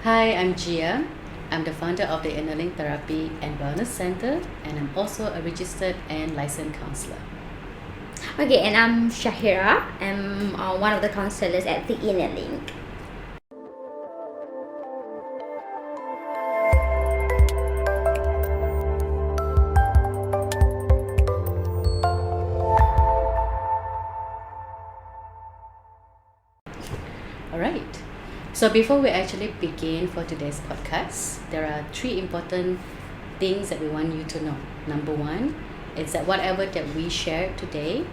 Hi, I'm Gia. I'm the founder of the Lynk Therapy and Wellness Center, and I'm also a registered and licensed counselor. Okay, and I'm Shahira. I'm one of the counselors at the Lynk. All right. So before we actually begin for today's podcast, there are 3 important things that we want you to know. Number 1 is that whatever that we share today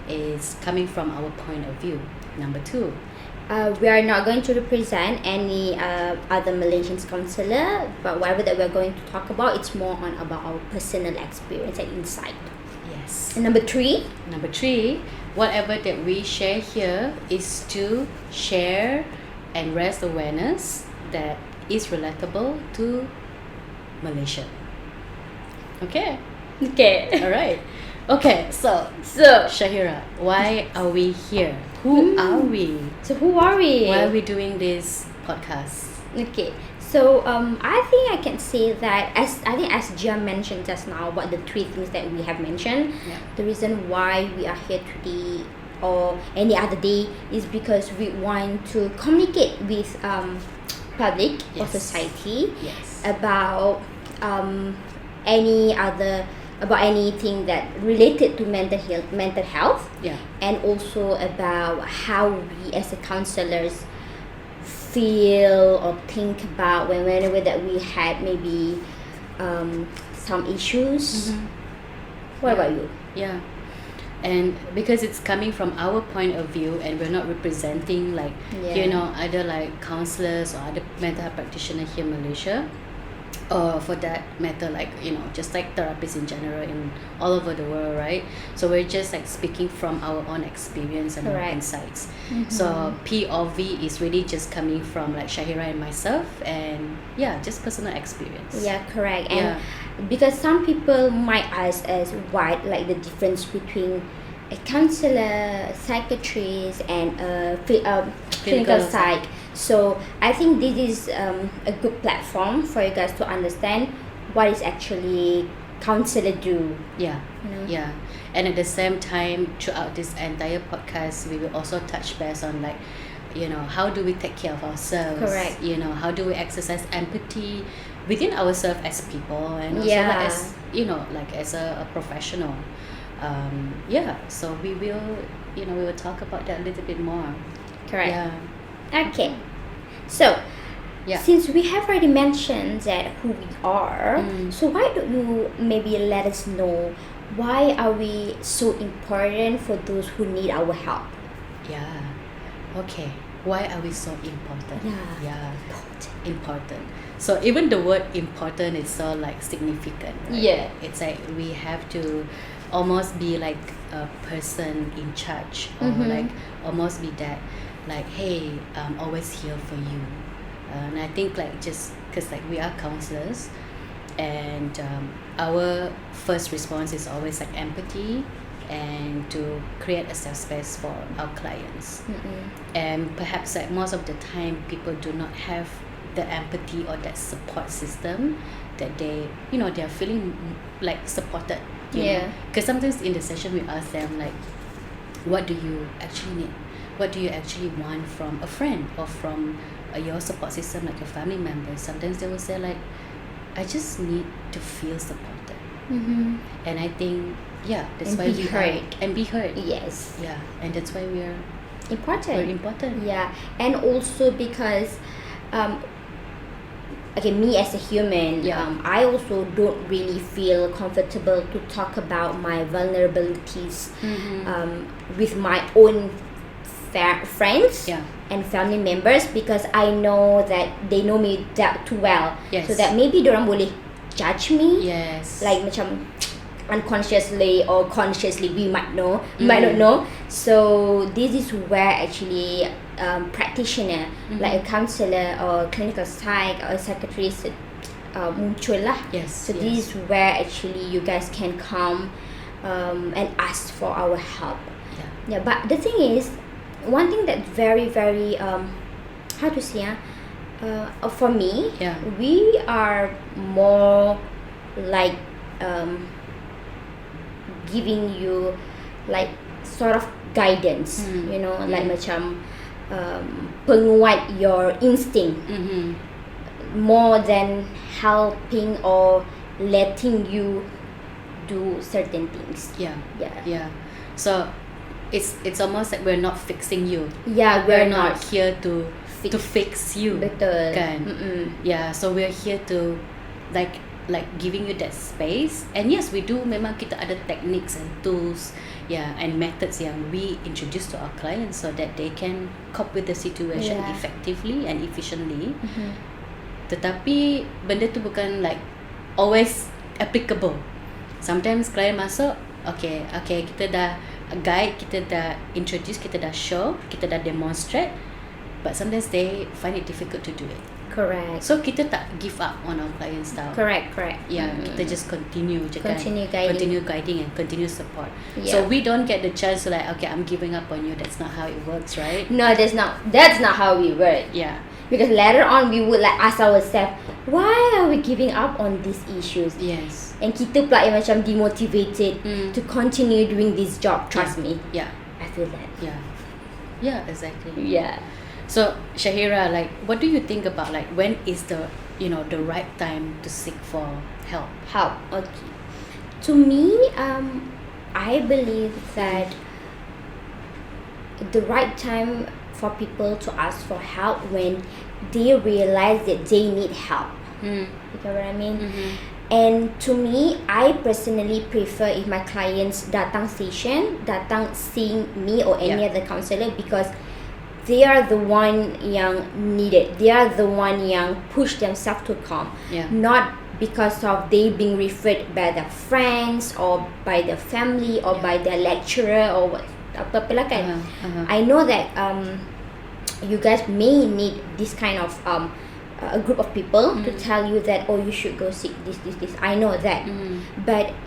is coming from our point of view. Number 2, We are not going to represent any other Malaysian counselor, but whatever that we're going to talk about, it's more on about our personal experience and insight. yes. And number 3, Number 3, whatever that we share here is to share and raise awareness that is relatable to Malaysia. Okay, okay. all right. Okay, so So, Shahira, why are we here? Who are we? so who are we? Why are we doing this podcast? Okay, so I think I can say that as Gia mentioned just now about the 3 things that we have mentioned, Yeah. the reason why we are here today or any other day is because we want to communicate with public or Yes. society Yes. about any other about anything that related to mental health, Yeah. and also about how we as a counselors feel or think about whenever that we had maybe some issues. What about you? Yeah. And because it's coming from our point of view and we're not representing like other like counselors or other mental health practitioners here in Malaysia, or for that matter like just like therapists in general in all over the world, right? So we're just like speaking from our own experience and our Correct. insights. So POV is really just coming from like Shahira and myself, and just personal experience. Yeah, correct. And because some people might ask us what like the difference between a counselor, a psychiatrist, and a clinical psych. So I think this is a good platform for you guys to understand what is actually counselor do. Yeah. You know? Yeah. And at the same time, throughout this entire podcast, we will also touch base on like, how do we take care of ourselves? Correct. How do we exercise empathy within ourselves as people, and also Yeah. like as like as a professional. So we will talk about that a little bit more. Correct. Yeah. Okay. So Yeah. since we have already mentioned that who we are, so why don't you maybe let us know why are we so important for those who need our help? Yeah. Okay. Why are we so important? Yeah. Important. So even the word important is so like significant, right? Yeah. It's like we have to almost be like a person in charge, or like almost be that like, hey, I'm always here for you. And I think like just because like we are counselors, and our first response is always like empathy and to create a safe space for our clients. And perhaps like most of the time people do not have the empathy or that support system that they are feeling like supported. Because sometimes in the session we ask them like, what do you actually need? What do you actually want from a friend or from your support system, like your family members? Sometimes they will say like, I just need to feel supported. And I think that's And why be we heard. and be heard. Yes. Yeah, and that's why we're Important. important. Yeah, and also because me as a human, I also don't really feel comfortable to talk about my vulnerabilities with my own friends and family members, because I know that they know me that too well. Yes. So that maybe dorang boleh judge me. Yes. Like macam unconsciously or consciously, we might know, might not know. So this is where actually practitioner like a counselor or clinical psych or psychiatrist muncul lah. Yes. So this is where actually you guys can come and ask for our help. Yeah, but the thing is, one thing that's very very how to say For me, Yeah. we are more like giving you like sort of guidance, like macam penguat your instinct Mm-hmm. more than helping or letting you do certain things. Yeah. Yeah. Yeah. So it's almost like we're not fixing you. Yeah, We're we're not not. here to fix you. Betul. Kan? Yeah, so we're here to like giving you that space. And yes, we do memang kita ada techniques and tools, yeah, and methods yang we introduce to our clients so that they can cope with the situation Yeah. effectively and efficiently. Tetapi benda tu bukan like always applicable. Sometimes client masuk, okay, kita dah guide, kita dah introduce, kita dah show, kita dah demonstrate, but sometimes they find it difficult to do it. Correct. So kita tak give up on our clients tau. Correct. Yeah, kita just continue je kan. Continue guiding. Continue guiding and continue support. Yeah. So we don't get the chance to like, okay, I'm giving up on you. That's not how it works, right? No, that's not how we work. Yeah. Because later on we would like ask ourselves, why are we giving up on these issues? Yes. And kita pula yang macam demotivated to continue doing this job. Trust me. Yeah. I feel that. Yeah. Yeah, exactly. Yeah. So Shahira, like, what do you think about like when is the the right time to seek for help? Help. Okay. To me, I believe that the right time for people to ask for help when they realize that they need help. You know what I mean? And to me, I personally prefer if my clients datang seeing me or any other counselor, because they are the one yang needed. They are the one yang push themselves to come. Yeah. Not because of they being referred by their friends or by their family or by their lecturer or what. Apa-apa lah kan. I know that you guys may need this kind of a group of people to tell you that, oh, you should go seek this. I know that. But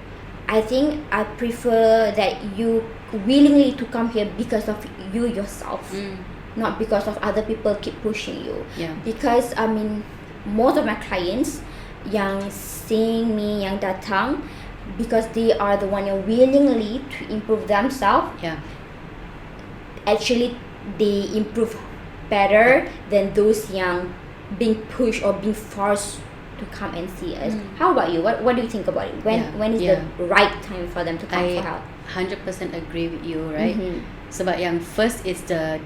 I think I prefer that you willingly to come here because of you yourself. Not because of other people keep pushing you. Yeah. Because I mean, most of my clients yang seeing me, yang datang, because they are the one yang willingly to improve themselves. Yeah. Actually, they improve better than those yang being pushed or being forced to come and see us. How about you? What do you think about it? When is the right time for them to come for help? 100% agree with you, right? Sebab yang first is the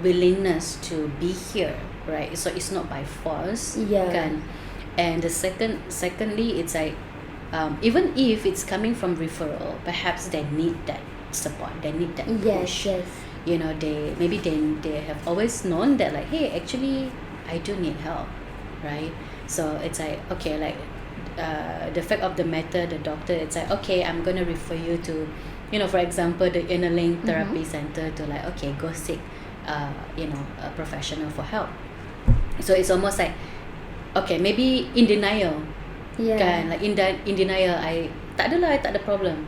willingness to be here, right? So it's not by force, kan? And the secondly, it's like even if it's coming from referral, perhaps they need that support, they need that push. Yes. They have always known that like, hey, actually I do need help, right? So it's like, okay, like the fact of the matter, the doctor, it's like, okay, I'm gonna refer you to, for example, the Lynk therapy center to like, okay, go seek a professional for help. So it's almost like, okay, maybe in denial, kan, like in denial, I tak ada problem.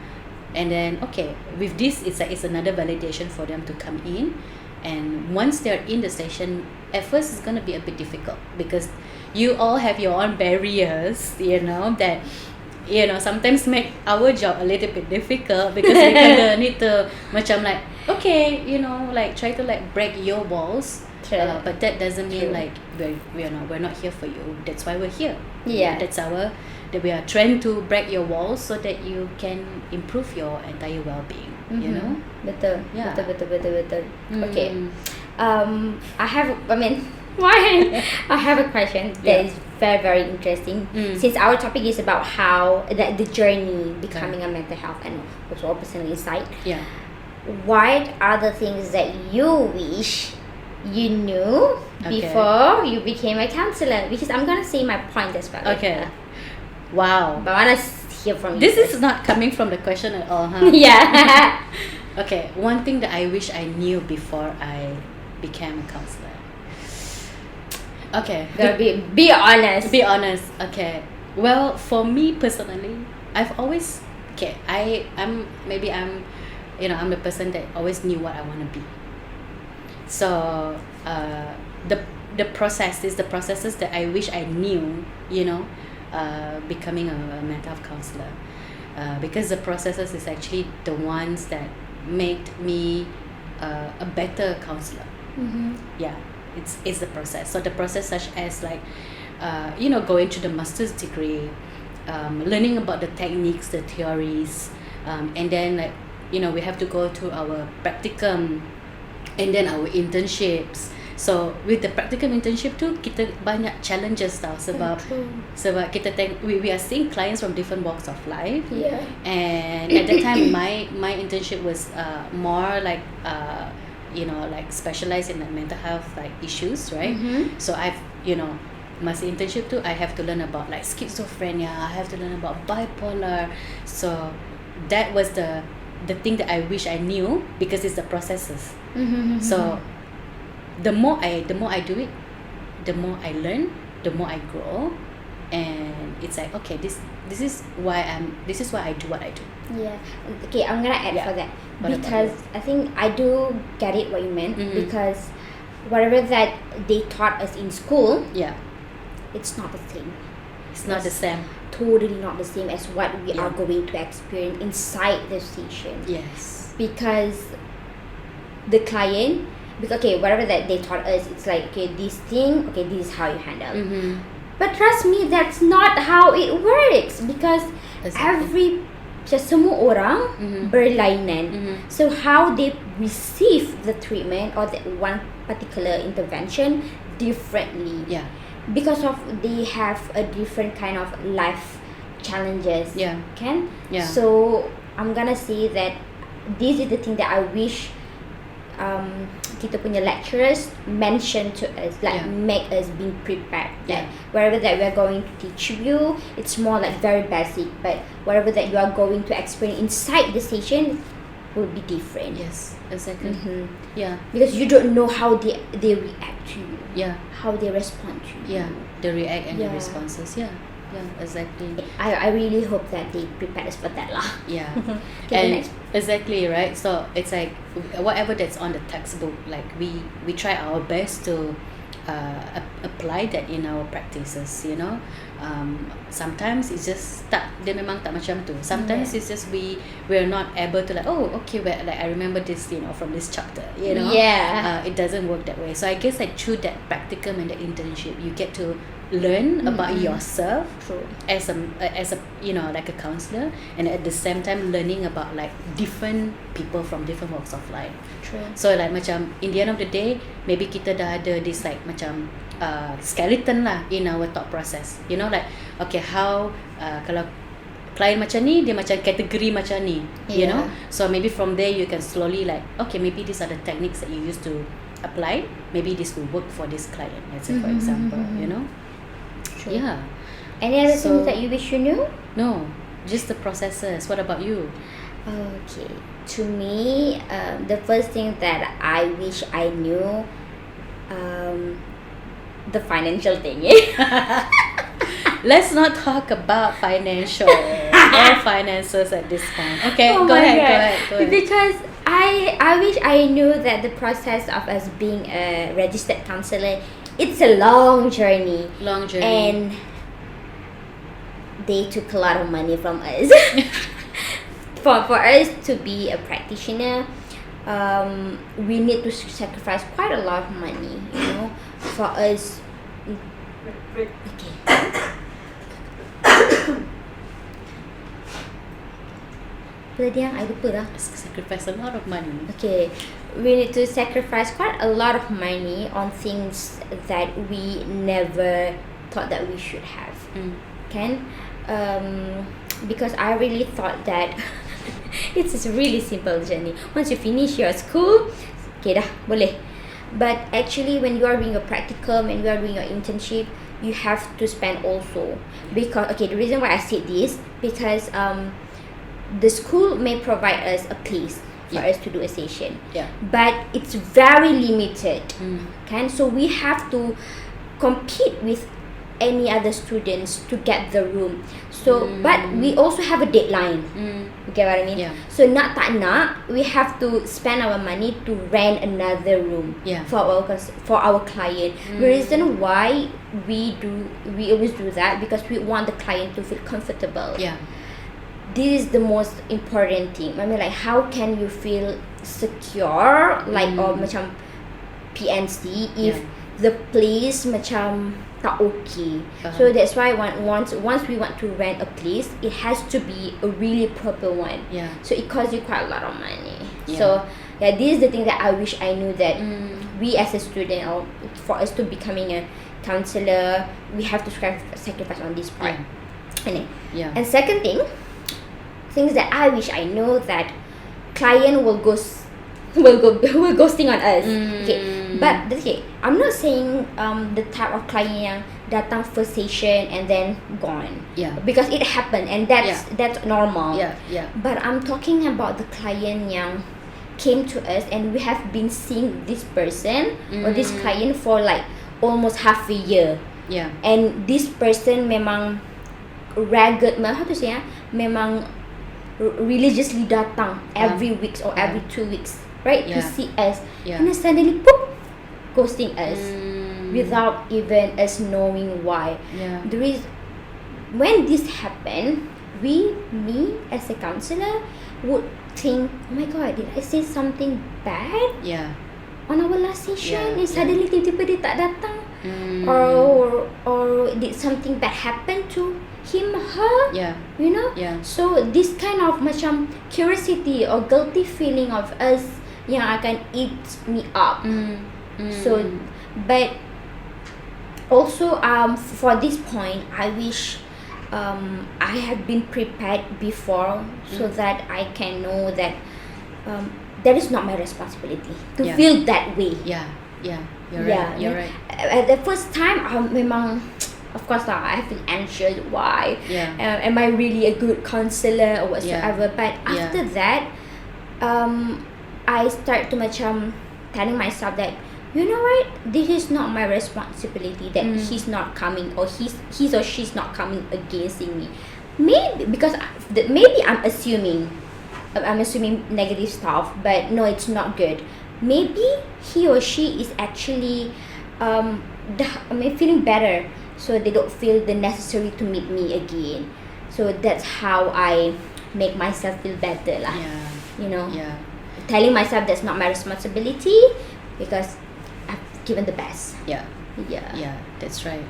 And then, okay, with this, it's like it's another validation for them to come in. And once they're in the station, at first it's gonna be a bit difficult because you all have your own barriers, that sometimes make our job a little bit difficult because we kinda need to macam like, okay, like try to like break your walls. But that doesn't mean like we're not here for you. That's why we're here. Yeah. That we are trying to break your walls so that you can improve your entire well-being. Betul. Yeah. Betul. Okay. I have a question that is very, very interesting. Since our topic is about how the journey becoming a mental health and also personal insight. Yeah. What are the things that you wish you knew before you became a counselor? Because I'm gonna say my point as well. Okay. Wow. But I wanna hear from you. This first. is not coming from the question at all, huh? Yeah. Okay, one thing that I wish I knew before I became a counselor. Okay. Be honest. Be honest. Okay. Well, for me personally, I've always I'm the person that always knew what I want to be. So the the processes that I wish I knew, becoming a mental health counselor, because the processes is actually the ones that made me a better counselor. Yeah, it's the process. So the process such as like going to the master's degree, learning about the techniques, the theories, and then like we have to go to our practicum and then our internships. So with the practicum internship tu, kita banyak challenges tau, sebab kita we are seeing clients from different walks of life. Yeah. And at that time my internship was more like like specialized in like mental health like issues, right? So I've masa internship tu, I have to learn about like schizophrenia, I have to learn about bipolar. So that was the thing that I wish I knew, because it's the processes. So the more I do it, the more I learn, the more I grow, and it's like, okay, this is why I do what I do. Yeah. Okay, I'm gonna add for that, because I think I do get it what you meant, because whatever that they taught us in school, it's not the same. It's not the same. Totally not the same as what we are going to experience inside the station. Yes. Because the client, whatever that they taught us, it's like, okay, this thing, okay, this is how you handle. But trust me, that's not how it works, because semua orang berlainan. So how they receive the treatment or that one particular intervention differently. Yeah. Because of they have a different kind of life challenges. Yeah. So I'm gonna say that this is the thing that I wish kita punya lecturers mention to us, like make us being prepared. Like whatever that we are going to teach you, it's more like very basic, but whatever that you are going to experience inside the station will be different. Yes, exactly. Yeah. Because you don't know how they react to you. Yeah. How they respond to you. Yeah. The react and the responses. Yeah. Yeah, exactly. I really hope that they prepare us for that lah. Yeah. Okay, and exactly, right? So it's like whatever that's on the textbook, like we try our best to apply that in our practices, sometimes it's just dia memang tak macam tu. Sometimes it's just we're not able to like, oh, okay, well, like I remember this, from this chapter, it doesn't work that way. So I guess like through that practicum and the internship, you get to learn about yourself as a like a counselor, and at the same time learning about like different people from different walks of life. So like macam in the end of the day, maybe kita dah ada this like macam skeleton lah in our thought process, like okay, how kalau client macam ni, dia macam kategori macam ni, so maybe from there you can slowly like, okay, maybe these are the techniques that you used to apply, maybe this will work for this client, let's say for example. Yeah. Any other things that you wish you knew? No, just the processes. What about you? Okay, to me, the first thing that I wish I knew, the financial thing. Let's not talk about financial or finances at this point. Okay, go ahead. Because I wish I knew that the process of us being a registered counsellor, it's a long journey. And they took a lot of money from us. For us to be a practitioner, we need to sacrifice quite a lot of money, for us. Okay. I lupa dah. Sacrifice a lot of money. Okay, we need to sacrifice quite a lot of money on things that we never thought that we should have. Because I really thought that it's a really simple journey. Once you finish your school, okay dah, boleh. But actually, when you are doing your practicum and you are doing your internship, you have to spend also. Because, okay, the reason why I said this, because the school may provide us a place for us to do a session. But it's very limited. So we have to compete with any other students to get the room. So but we also have a deadline. You get what I mean? Yeah. So nak tak nak, we have to spend our money to rent another room Yeah. for our client. The reason why we always do that because we want the client to feel comfortable. Yeah. This is the most important thing. I mean, like, how can you feel secure, like, or macam PNC if the place macam tak okay. So that's why once we want to rent a place, it has to be a really proper one. Yeah. So it costs you quite a lot of money. Yeah. So yeah, this is the thing that I wish I knew, that we as a student, or for us to becoming a counselor, we have to sacrifice on this part. And second thing, things that I wish I know, that client will ghosting on us. But okay, I'm not saying the type of client yang datang first session and then gone. Yeah. Because it happened and that's normal. Yeah. But I'm talking about the client yang came to us and we have been seeing this person or this client for like almost half a year. Yeah. And this person memang ragged, how to say, memang religiously datang every week or every 2 weeks, right, to see us, and then suddenly poof, ghosting us without even us knowing why. When this happened, me as a counselor would think, oh my god, did I say something bad on our last session? And suddenly tiba-tiba dia tak datang, or did something bad happen to him or her? You know? So this kind of macam curiosity or guilty feeling of us yang akan eat me up. So but also for this point, I wish I had been prepared before, so that I can know that that is not my responsibility to feel that way. You're right. At the first time, memang, of course lah, I feel anxious. Why? Am I really a good counselor or whatsoever? But after that, I start to macam telling myself that, you know what, this is not my responsibility that he's not coming, or he's or she's not coming against me. Maybe because maybe I'm assuming negative stuff, but no, it's not good. Maybe he or she is actually feeling better, so they don't feel the necessary to meet me again. So that's how I make myself feel better lah. You know, telling myself that's not my responsibility because I've given the best. Yeah, that's right.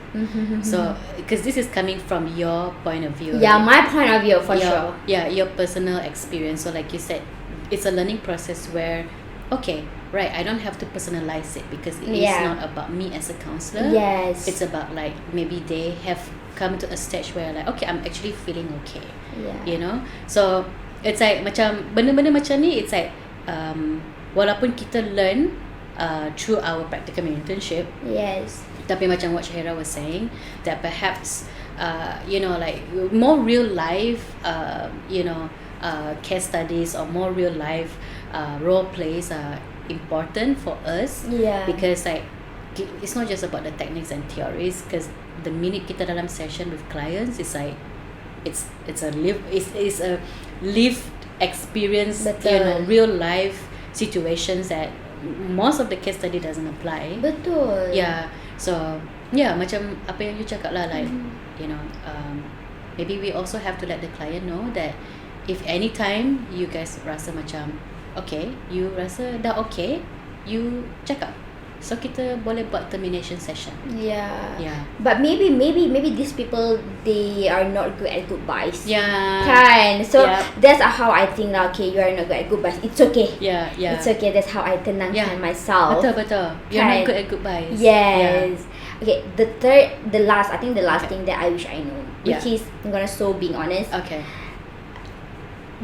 So because this is coming from your point of view, my point of view, for sure. Your personal experience. So like you said, it's a learning process where, okay, right, I don't have to personalize it because it is not about me as a counselor. It's about like maybe they have come to a stage where like, okay, I'm actually feeling okay. You know, so it's like macam benda-benda macam ni, it's like walaupun kita learn through our practical internship, tapi macam what Shahira was saying, that perhaps you know, like more real life case studies or more real life role plays are important for us, because like it's not just about the techniques and theories, because the minute kita dalam session with clients, it's like it's a lived experience. Betul. You know, real life situations that most of the case study doesn't apply. Betul. So macam apa yang you cakap lah, like you know, maybe we also have to let the client know that if anytime you guys rasa macam okay, you rasa dah okay, you cakap, so kita boleh buat termination session. But maybe these people, they are not good at goodbyes. Kan? So that's how I think lah. Okay, you are not good at goodbyes. It's okay. It's okay. That's how I tenangkan myself. Betul. You're not good at goodbyes. Okay, the last thing that I wish I know, which is, I'm gonna being honest. Okay.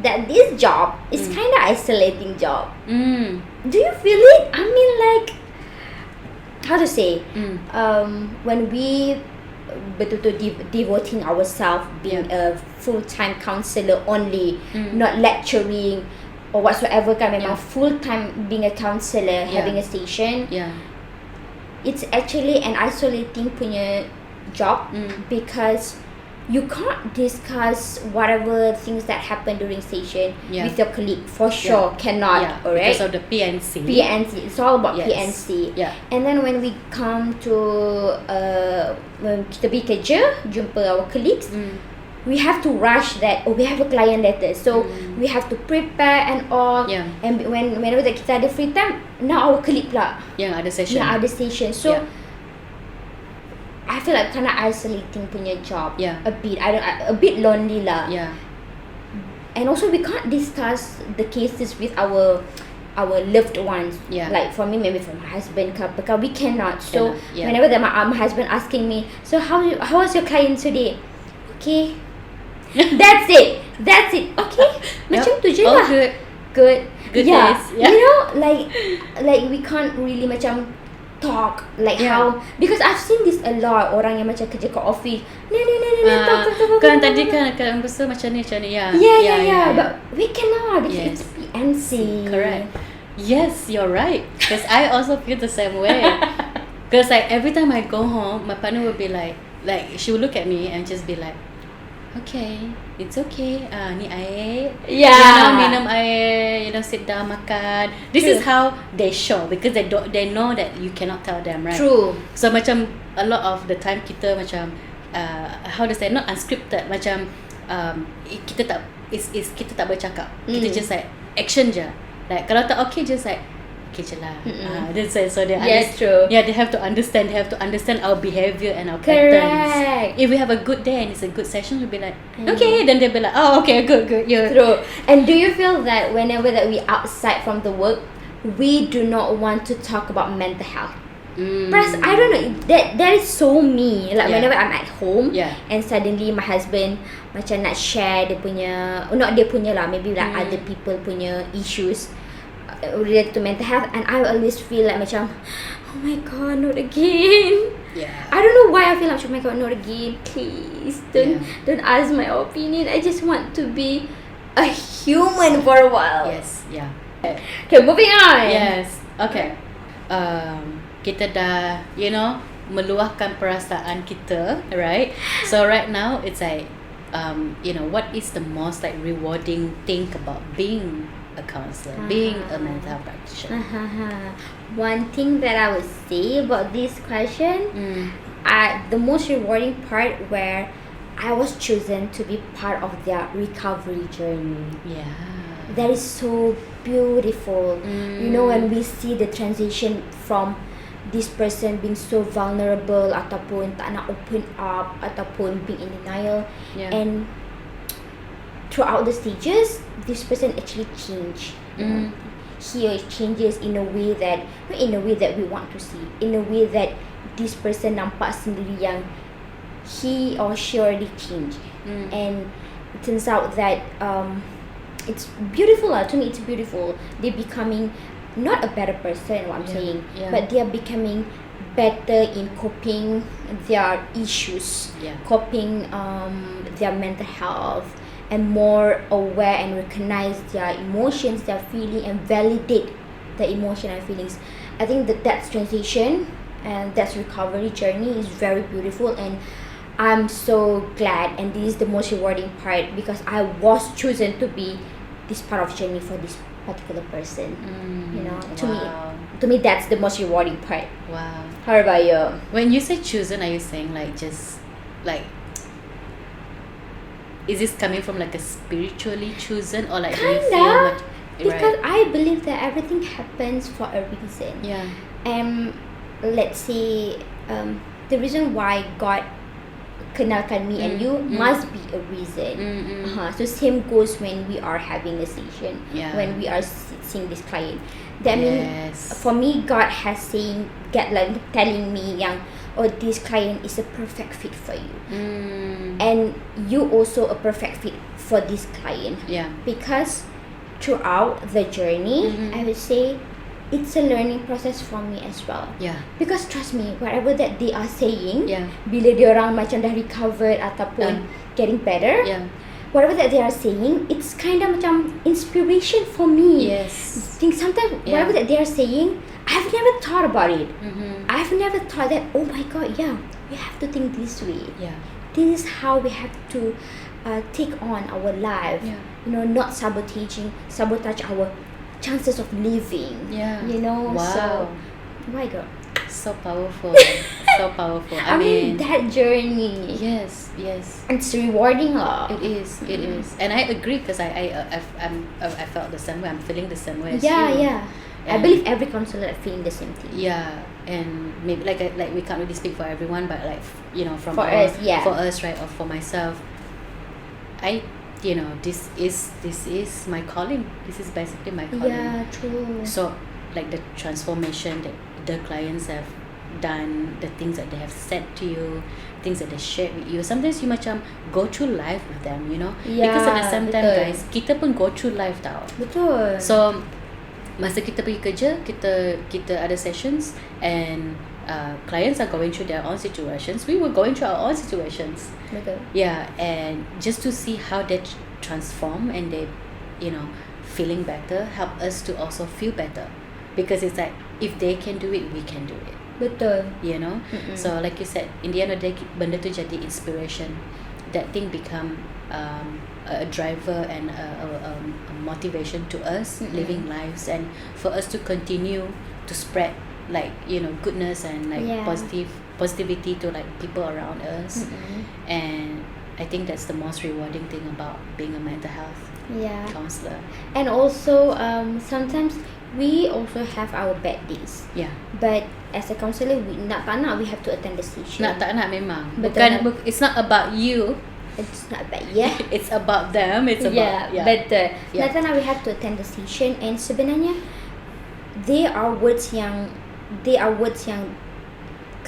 That this job is kind of isolating job. Do you feel it? I mean, like, how to say, when we betul-betul devoting ourselves, being a full-time counselor only, not lecturing or whatsoever, kan, memang full-time being a counselor, having a station, it's actually an isolating punya job because you can't discuss whatever things that happen during station with your colleague for sure. Cannot, alright? Because of the PNC. It's all about PNC. And then when we come to when kita pergi kerja, jumpa our colleagues, we have to rush that. We have a client letter, so we have to prepare and all. And whenever that kita ada free time, now our colleague pula yang ada session. So I feel like kind of isolating punya job a bit. A bit lonely lah. And also we can't discuss the cases with our loved ones. Like for me, maybe for my husband, because we cannot. So whenever my husband asking me, so how was your client today? Okay, that's it. Okay, macam tu je lah. Good days. You know, like we can't really macam talk like how, because I've seen this a lot, orang yang macam kerja kat office talk kan tadi kan rasa macam ni but we cannot because it's PNC. Correct. Yes, you're right, because I also feel the same way. Because like every time I go home, my partner will be like she will look at me and just be like, okay, it's okay. Ni air. Minum air. Sit down, makan. This is how they show, because they know that you cannot tell them, right? True. So macam a lot of the time kita macam how to say, not unscripted, macam kita tak bercakap. Kita just like action je. Like kalau tak okay, just like okay je lah. So they true. They have to understand. They have to understand our behavior and our patterns. If we have a good day and it's a good session, we'll be like, okay. Then they'll be like, oh, okay, good. True. And do you feel that whenever that we outside from the work, we do not want to talk about mental health? Plus, I don't know, that is so me. Like whenever I'm at home and suddenly my husband macam nak share dia punya, not dia punya lah, maybe like other people punya issues related to mental health, and I always feel like macam, oh my god, not again. I don't know why I feel like, oh my god, not again. Please don't ask my opinion. I just want to be a human for a while. Okay, moving on. Okay. Kita dah meluahkan perasaan kita, right? So right now it's like what is the most like rewarding thing about being a counselor, being a mental health practitioner? One thing that I would say about this question, the most rewarding part where I was chosen to be part of their recovery journey. That is so beautiful. You know, when we see the transition from this person being so vulnerable ataupun tak nak open up ataupun being in denial, and throughout the stages, this person actually change. He changes in a way that we want to see, in a way that this person nampak sendiri yang he or she already changed. And it turns out that it's beautiful. To me, it's beautiful. They're becoming not a better person, what I'm saying, but they are becoming better in coping their issues, coping their mental health, and more aware and recognize their emotions, their feeling, and validate the emotion and feelings. I think that's transition and that's recovery journey is very beautiful, and I'm so glad, and this is the most rewarding part, because I was chosen to be this part of journey for this particular person. To me that's the most rewarding part. How about you? When you say chosen, are you saying like just like, is this coming from like a spiritually chosen, or like kinda, do you feel because I believe that everything happens for a reason. Let's say the reason why God kenalkan me and you must be a reason. So same goes when we are having a session, when we are seeing this client. That means for me, God has telling me yang, oh, this client is a perfect fit for you, and you also a perfect fit for this client. Because throughout the journey, I would say it's a learning process for me as well. Because trust me, whatever that they are saying, bila diorang macam dah recovered ataupun getting better, whatever that they are saying, it's kind of macam inspiration for me. Think sometimes whatever that they are saying, I've never thought about it. I've never thought that, oh my god, we have to think this way. Yeah. This is how we have to take on our life. Yeah. Not sabotage our chances of living. Yeah. So Wow. my God, So powerful. So powerful. I mean that journey. Yes. It's rewarding. It is. And I agree, because I felt the same way. I'm feeling the same way as you. Yeah. I And- believe every counselor are feeling the same thing. Yeah, and maybe like we can't really speak for everyone, but like from For our, us, yeah. for us, right, or for myself, this is my calling. This is basically my calling. Yeah, true. So like the transformation that the clients have done, the things that they have said to you, things that they shared with you. Sometimes you macam go through life with them, because at the same time, betul. guys, kita pun go through life tau. Betul. So masa kita pergi kerja, kita ada sessions, and clients are going through their own situations. We were going through our own situations. Betul. Yeah, and just to see how they transform and they, feeling better, help us to also feel better, because it's like if they can do it, we can do it. Betul. So like you said, in the end of the day, benda tu jadi inspiration. That thing become a driver and a motivation to us living lives, and for us to continue to spread like goodness and like Yeah. positivity to like people around us. And I think that's the most rewarding thing about being a mental health Yeah. counselor. And also sometimes we also have our bad days, Yeah. but as a counselor, we nak tak nak we have to attend the session. Nak tak nak memang. Betul. It's not about you. It's not bad, yeah. It's about them. It's about betul. Yeah. Nak tak nak we have to attend the session, and sebenarnya they are words yang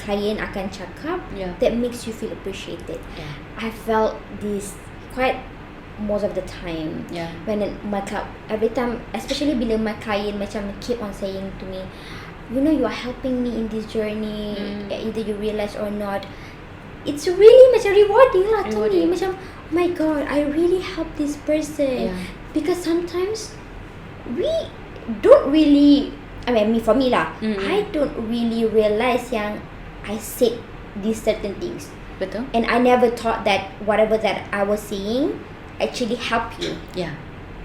klien akan cakap Yeah. that makes you feel appreciated. Yeah. I felt this quite most of the time. Yeah. When every time, especially bila my client macam keep on saying to me, you are helping me in this journey, either you realize or not. It's really macam rewarding lah to me. Macam, oh my God, I really help this person. Yeah. Because sometimes we don't really, for me lah, I don't really realize yang I said these certain things. Betul. And I never thought that whatever that I was saying actually help you. Yeah.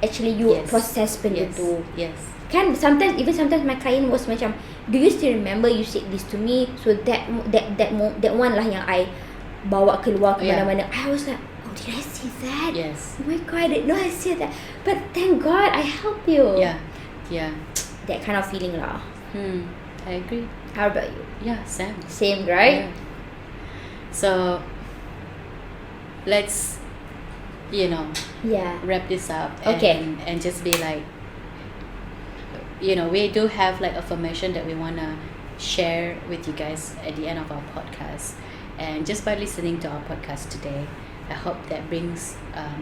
Actually you Yes. process benda tu. Yes. Kan sometimes my client was macam, do you still remember you said this to me? So that one lah yang I bawa keluar ke mana-mana. I was like, oh, did I say that? Yes. Oh my God, I didn't know I said that. But thank God I helped you. Yeah. That kind of feeling lah. I agree. How about you? Yeah, Sam. Same, right? Yeah. So let's Yeah. wrap this up. Okay. And just be like, we do have like affirmation that we wanna share with you guys at the end of our podcast. And just by listening to our podcast today, I hope that brings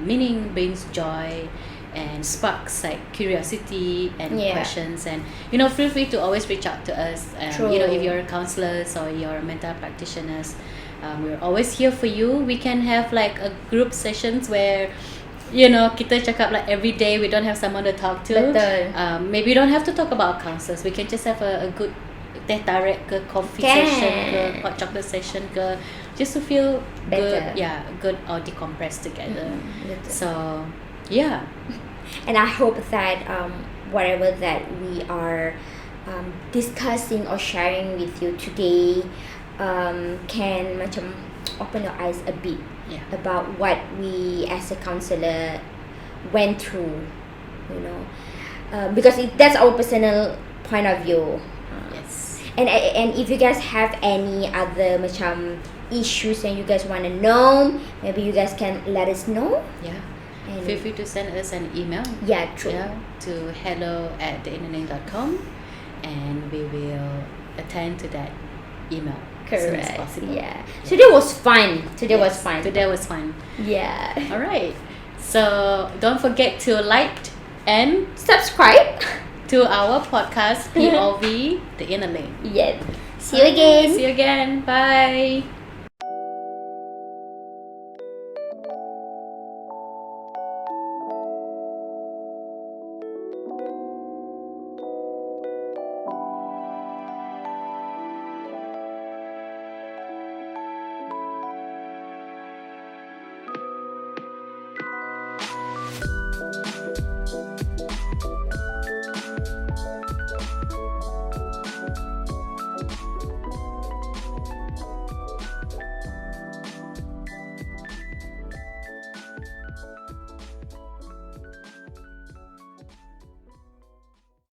meaning, brings joy, and sparks like curiosity and questions. And feel free to always reach out to us. True. If you're counselors or you're mental practitioners, we're always here for you. We can have like a group sessions where kita cakap like every day. We don't have someone to talk to. Betul. Maybe we don't have to talk about counselors. We can just have a good teh tarik ke, coffee session ke, hot chocolate session ke, just to feel better. good or decompress together. Betul. So yeah. And I hope that whatever that we are discussing or sharing with you today can macam open your eyes a bit about what we as a counselor went through, because that's our personal point of view. Yes. And if you guys have any other macam issues and you guys want to know, maybe you guys can let us know. Yeah. And Feel free to send us an email. Yeah, true. Yeah, to hello@theinnerlink.com, and we will attend to that email as soon as Correct. possible. Yeah. Today was fun. Today was fun. Yeah. All right. So don't forget to like and Subscribe. to our podcast POV, The Inner Link. Yes. See you again. See you again. Bye.